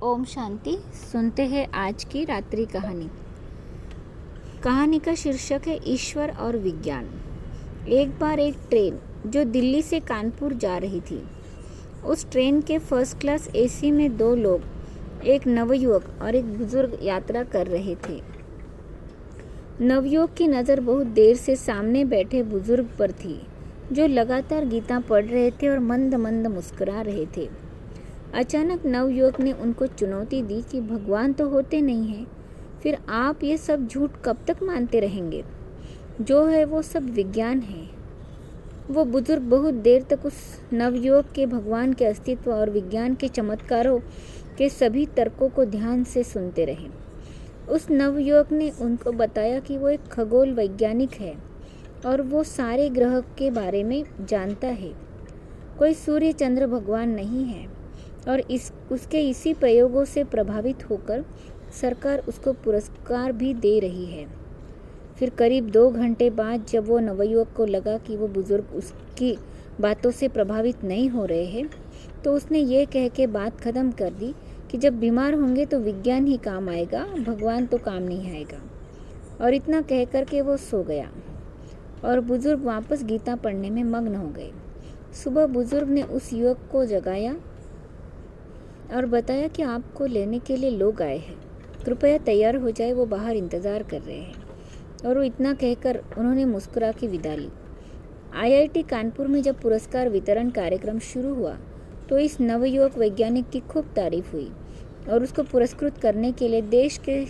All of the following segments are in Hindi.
ओम शांति। सुनते हैं आज की रात्रि कहानी। कहानी का शीर्षक है ईश्वर और विज्ञान। एक बार एक ट्रेन जो दिल्ली से कानपुर जा रही थी, उस ट्रेन के फर्स्ट क्लास एसी में दो लोग, एक नवयुवक और एक बुजुर्ग यात्रा कर रहे थे। नवयुवक की नज़र बहुत देर से सामने बैठे बुजुर्ग पर थी, जो लगातार गीता पढ़ रहे थे और मंद मंद मुस्कुरा रहे थे। अचानक नवयुवक ने उनको चुनौती दी कि भगवान तो होते नहीं हैं, फिर आप ये सब झूठ कब तक मानते रहेंगे? जो है वो सब विज्ञान है। वो बुजुर्ग बहुत देर तक उस नवयुवक के भगवान के अस्तित्व और विज्ञान के चमत्कारों के सभी तर्कों को ध्यान से सुनते रहे। उस नवयुवक ने उनको बताया कि वो एक खगोल वैज्ञानिक है और वो सारे ग्रह के बारे में जानता है। कोई सूर्य चंद्र भगवान नहीं है और उसके इसी प्रयोगों से प्रभावित होकर सरकार उसको पुरस्कार भी दे रही है। फिर करीब 2 घंटे बाद जब वो नवयुवक को लगा कि वो बुजुर्ग उसकी बातों से प्रभावित नहीं हो रहे हैं, तो उसने ये कह के बात ख़त्म कर दी कि जब बीमार होंगे तो विज्ञान ही काम आएगा, भगवान तो काम नहीं आएगा। और इतना कह कर के वो सो गया और बुजुर्ग वापस गीता पढ़ने में मग्न हो गए। सुबह बुजुर्ग ने उस युवक को जगाया और बताया कि आपको लेने के लिए लोग आए हैं, कृपया तैयार हो जाए, वो बाहर इंतज़ार कर रहे हैं। और वो इतना कहकर उन्होंने मुस्कुरा के विदा ली। आईआईटी कानपुर में जब पुरस्कार वितरण कार्यक्रम शुरू हुआ तो इस नवयुवक वैज्ञानिक की खूब तारीफ हुई और उसको पुरस्कृत करने के लिए देश के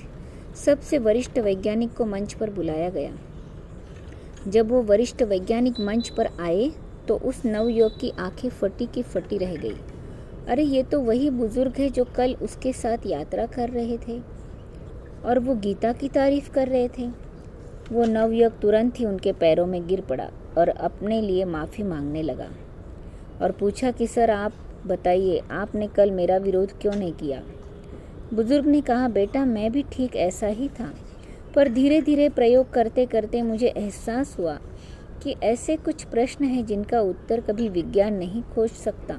सबसे वरिष्ठ वैज्ञानिक को मंच पर बुलाया गया। जब वो वरिष्ठ वैज्ञानिक मंच पर आए तो उस नवयुवक की आंखें फटी की फटी रह गई। अरे ये तो वही बुजुर्ग है जो कल उसके साथ यात्रा कर रहे थे और वो गीता की तारीफ कर रहे थे। वो नवयुवक तुरंत ही उनके पैरों में गिर पड़ा और अपने लिए माफ़ी मांगने लगा और पूछा कि सर, आप बताइए, आपने कल मेरा विरोध क्यों नहीं किया? बुजुर्ग ने कहा, बेटा, मैं भी ठीक ऐसा ही था, पर धीरे धीरे प्रयोग करते करते मुझे एहसास हुआ कि ऐसे कुछ प्रश्न हैं जिनका उत्तर कभी विज्ञान नहीं खोज सकता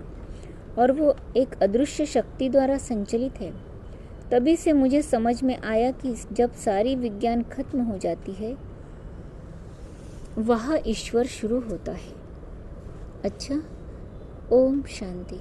और वो एक अदृश्य शक्ति द्वारा संचालित है। तभी से मुझे समझ में आया कि जब सारी विज्ञान खत्म हो जाती है, वहाँ ईश्वर शुरू होता है। अच्छा, ओम शांति।